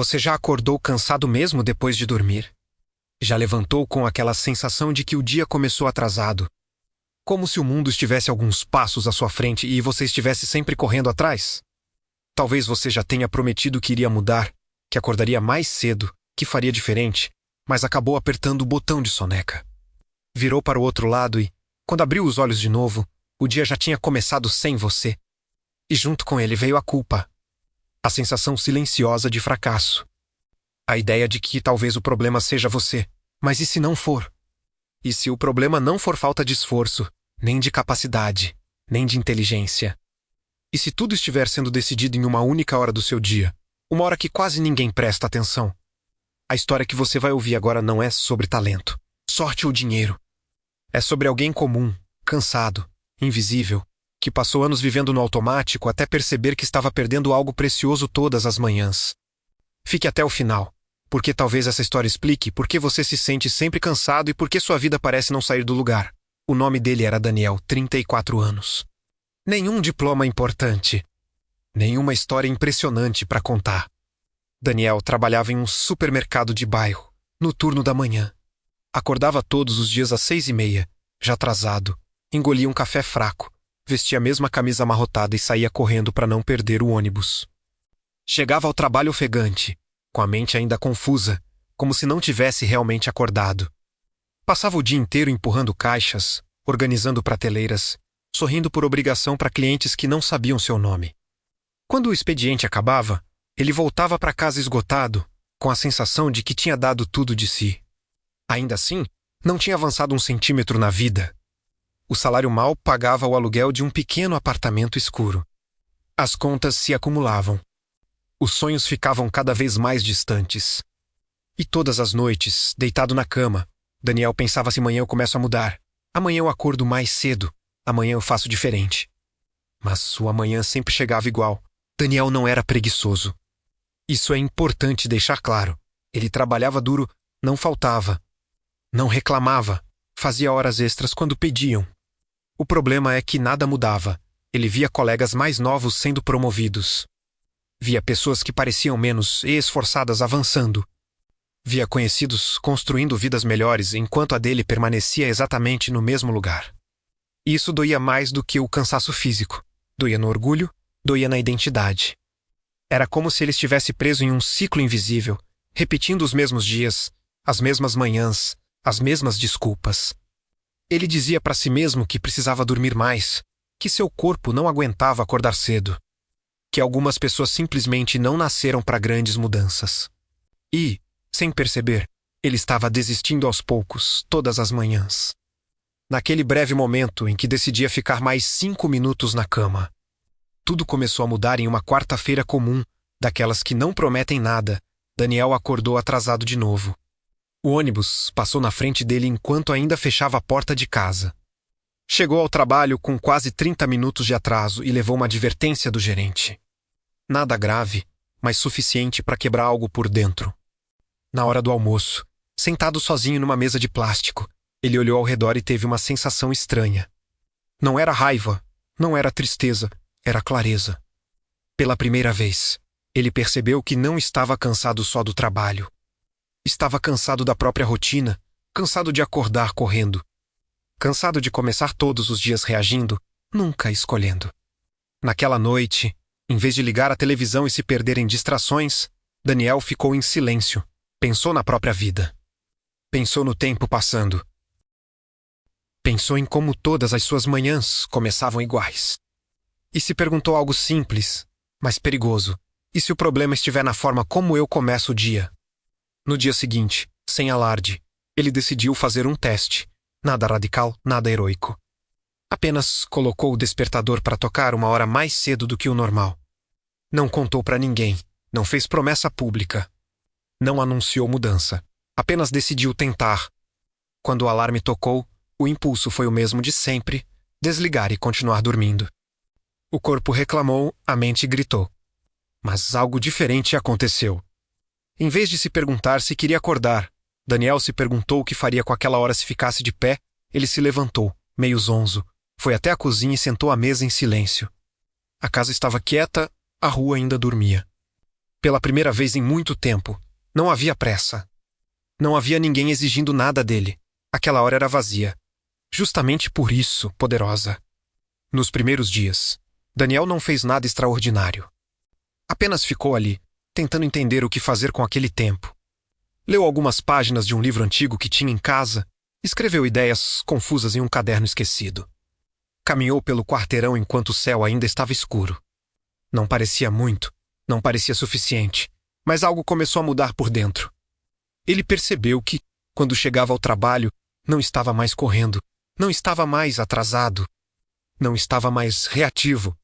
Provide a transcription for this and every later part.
Você já acordou cansado mesmo depois de dormir? Já levantou com aquela sensação de que o dia começou atrasado? Como se o mundo estivesse alguns passos à sua frente e você estivesse sempre correndo atrás? Talvez você já tenha prometido que iria mudar, que acordaria mais cedo, que faria diferente, mas acabou apertando o botão de soneca. Virou para o outro lado e, quando abriu os olhos de novo, o dia já tinha começado sem você. E junto com ele veio a culpa. A sensação silenciosa de fracasso. A ideia de que talvez o problema seja você. Mas e se não for? E se o problema não for falta de esforço, nem de capacidade, nem de inteligência? E se tudo estiver sendo decidido em uma única hora do seu dia? Uma hora que quase ninguém presta atenção? A história que você vai ouvir agora não é sobre talento, sorte ou dinheiro. É sobre alguém comum, cansado, invisível, que passou anos vivendo no automático até perceber que estava perdendo algo precioso todas as manhãs. Fique até o final, porque talvez essa história explique por que você se sente sempre cansado e por que sua vida parece não sair do lugar. O nome dele era Daniel, 34 anos. Nenhum diploma importante. Nenhuma história impressionante para contar. Daniel trabalhava em um supermercado de bairro, no turno da manhã. Acordava todos os dias às 6h30, já atrasado. Engolia um café fraco. Vestia a mesma camisa amarrotada e saía correndo para não perder o ônibus. Chegava ao trabalho ofegante, com a mente ainda confusa, como se não tivesse realmente acordado. Passava o dia inteiro empurrando caixas, organizando prateleiras, sorrindo por obrigação para clientes que não sabiam seu nome. Quando o expediente acabava, ele voltava para casa esgotado, com a sensação de que tinha dado tudo de si. Ainda assim, não tinha avançado 1 centímetro na vida. O salário mal pagava o aluguel de um pequeno apartamento escuro. As contas se acumulavam. Os sonhos ficavam cada vez mais distantes. E todas as noites, deitado na cama, Daniel pensava se amanhã eu começo a mudar. Amanhã eu acordo mais cedo. Amanhã eu faço diferente. Mas sua manhã sempre chegava igual. Daniel não era preguiçoso. Isso é importante deixar claro. Ele trabalhava duro, não faltava. Não reclamava. Fazia horas extras quando pediam. O problema é que nada mudava. Ele via colegas mais novos sendo promovidos. Via pessoas que pareciam menos esforçadas avançando. Via conhecidos construindo vidas melhores enquanto a dele permanecia exatamente no mesmo lugar. Isso doía mais do que o cansaço físico. Doía no orgulho, doía na identidade. Era como se ele estivesse preso em um ciclo invisível, repetindo os mesmos dias, as mesmas manhãs, as mesmas desculpas. Ele dizia para si mesmo que precisava dormir mais, que seu corpo não aguentava acordar cedo, que algumas pessoas simplesmente não nasceram para grandes mudanças. E, sem perceber, ele estava desistindo aos poucos, todas as manhãs. Naquele breve momento em que decidia ficar mais 5 minutos na cama. Tudo começou a mudar em uma quarta-feira comum, daquelas que não prometem nada. Daniel acordou atrasado de novo. O ônibus passou na frente dele enquanto ainda fechava a porta de casa. Chegou ao trabalho com quase 30 minutos de atraso e levou uma advertência do gerente. Nada grave, mas suficiente para quebrar algo por dentro. Na hora do almoço, sentado sozinho numa mesa de plástico, ele olhou ao redor e teve uma sensação estranha. Não era raiva, não era tristeza, era clareza. Pela primeira vez, ele percebeu que não estava cansado só do trabalho. Estava cansado da própria rotina, cansado de acordar correndo. Cansado de começar todos os dias reagindo, nunca escolhendo. Naquela noite, em vez de ligar a televisão e se perder em distrações, Daniel ficou em silêncio. Pensou na própria vida. Pensou no tempo passando. Pensou em como todas as suas manhãs começavam iguais. E se perguntou algo simples, mas perigoso. E se o problema estiver na forma como eu começo o dia? No dia seguinte, sem alarde, ele decidiu fazer um teste. Nada radical, nada heroico. Apenas colocou o despertador para tocar 1 hora mais cedo do que o normal. Não contou para ninguém, não fez promessa pública. Não anunciou mudança. Apenas decidiu tentar. Quando o alarme tocou, o impulso foi o mesmo de sempre, desligar e continuar dormindo. O corpo reclamou, a mente gritou. Mas algo diferente aconteceu. Em vez de se perguntar se queria acordar, Daniel se perguntou o que faria com aquela hora se ficasse de pé. Ele se levantou, meio zonzo, foi até a cozinha e sentou à mesa em silêncio. A casa estava quieta, a rua ainda dormia. Pela primeira vez em muito tempo, não havia pressa. Não havia ninguém exigindo nada dele. Aquela hora era vazia. Justamente por isso, poderosa. Nos primeiros dias, Daniel não fez nada extraordinário. Apenas ficou ali, tentando entender o que fazer com aquele tempo. Leu algumas páginas de um livro antigo que tinha em casa, escreveu ideias confusas em um caderno esquecido. Caminhou pelo quarteirão enquanto o céu ainda estava escuro. Não parecia muito, não parecia suficiente, mas algo começou a mudar por dentro. Ele percebeu que, quando chegava ao trabalho, não estava mais correndo, não estava mais atrasado, não estava mais reativo.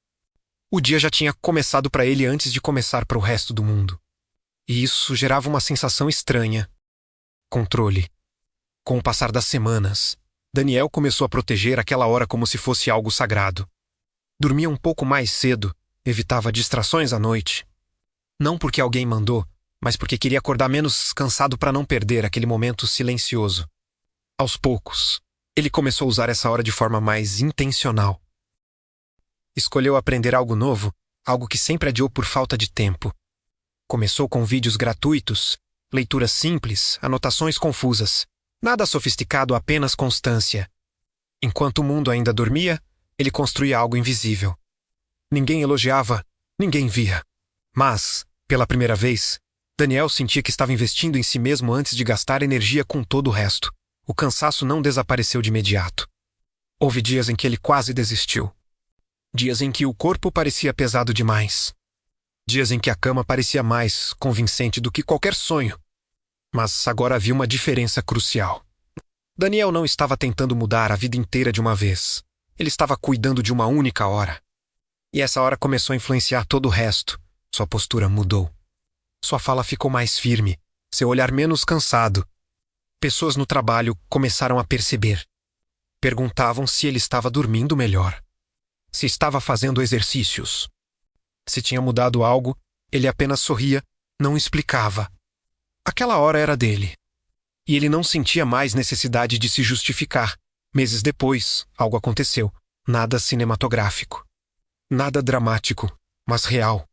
O dia já tinha começado para ele antes de começar para o resto do mundo. E isso gerava uma sensação estranha. Controle. Com o passar das semanas, Daniel começou a proteger aquela hora como se fosse algo sagrado. Dormia um pouco mais cedo, evitava distrações à noite. Não porque alguém mandou, mas porque queria acordar menos cansado para não perder aquele momento silencioso. Aos poucos, ele começou a usar essa hora de forma mais intencional. Escolheu aprender algo novo, algo que sempre adiou por falta de tempo. Começou com vídeos gratuitos, leituras simples, anotações confusas. Nada sofisticado, apenas constância. Enquanto o mundo ainda dormia, ele construía algo invisível. Ninguém elogiava, ninguém via. Mas, pela primeira vez, Daniel sentia que estava investindo em si mesmo antes de gastar energia com todo o resto. O cansaço não desapareceu de imediato. Houve dias em que ele quase desistiu. Dias em que o corpo parecia pesado demais. Dias em que a cama parecia mais convincente do que qualquer sonho. Mas agora havia uma diferença crucial. Daniel não estava tentando mudar a vida inteira de uma vez. Ele estava cuidando de uma única hora. E essa hora começou a influenciar todo o resto. Sua postura mudou. Sua fala ficou mais firme, seu olhar menos cansado. Pessoas no trabalho começaram a perceber. Perguntavam se ele estava dormindo melhor. Se estava fazendo exercícios. Se tinha mudado algo, ele apenas sorria, não explicava. Aquela hora era dele. E ele não sentia mais necessidade de se justificar. Meses depois, algo aconteceu. Nada cinematográfico. Nada dramático, mas real.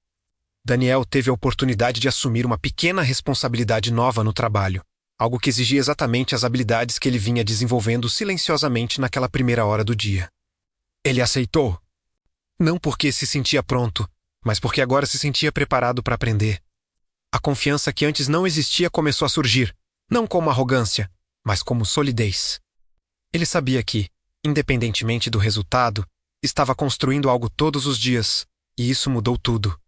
Daniel teve a oportunidade de assumir uma pequena responsabilidade nova no trabalho. Algo que exigia exatamente as habilidades que ele vinha desenvolvendo silenciosamente naquela primeira hora do dia. Ele aceitou. Não porque se sentia pronto, mas porque agora se sentia preparado para aprender. A confiança que antes não existia começou a surgir, não como arrogância, mas como solidez. Ele sabia que, independentemente do resultado, estava construindo algo todos os dias, e isso mudou tudo.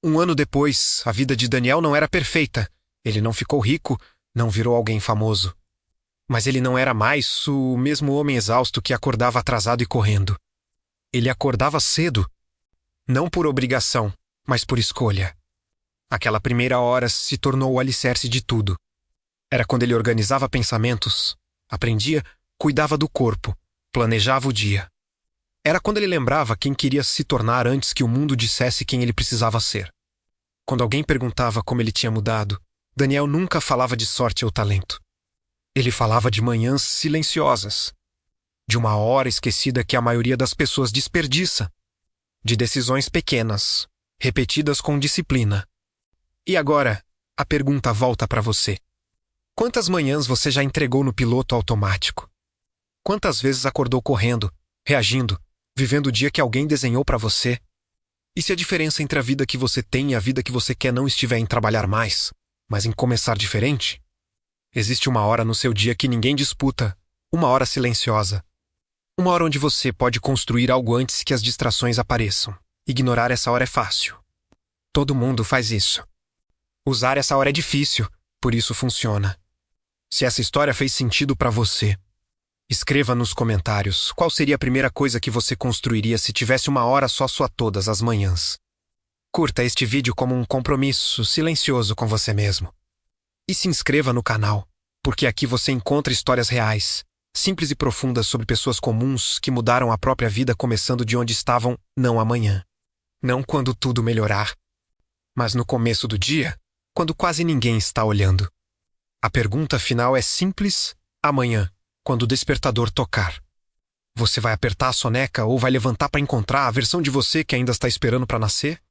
Um ano depois, a vida de Daniel não era perfeita. Ele não ficou rico, não virou alguém famoso. Mas ele não era mais o mesmo homem exausto que acordava atrasado e correndo. Ele acordava cedo, não por obrigação, mas por escolha. Aquela primeira hora se tornou o alicerce de tudo. Era quando ele organizava pensamentos, aprendia, cuidava do corpo, planejava o dia. Era quando ele lembrava quem queria se tornar antes que o mundo dissesse quem ele precisava ser. Quando alguém perguntava como ele tinha mudado, Daniel nunca falava de sorte ou talento. Ele falava de manhãs silenciosas, de uma hora esquecida que a maioria das pessoas desperdiça, de decisões pequenas, repetidas com disciplina. E agora, a pergunta volta para você. Quantas manhãs você já entregou no piloto automático? Quantas vezes acordou correndo, reagindo, vivendo o dia que alguém desenhou para você? E se a diferença entre a vida que você tem e a vida que você quer não estiver em trabalhar mais, mas em começar diferente? Existe uma hora no seu dia que ninguém disputa, uma hora silenciosa. Uma hora onde você pode construir algo antes que as distrações apareçam. Ignorar essa hora é fácil. Todo mundo faz isso. Usar essa hora é difícil, por isso funciona. Se essa história fez sentido para você, escreva nos comentários qual seria a primeira coisa que você construiria se tivesse uma hora só sua todas as manhãs. Curta este vídeo como um compromisso silencioso com você mesmo. E se inscreva no canal, porque aqui você encontra histórias reais, simples e profundas sobre pessoas comuns que mudaram a própria vida começando de onde estavam, não amanhã. Não quando tudo melhorar, mas no começo do dia, quando quase ninguém está olhando. A pergunta final é simples: amanhã, quando o despertador tocar, você vai apertar a soneca ou vai levantar para encontrar a versão de você que ainda está esperando para nascer?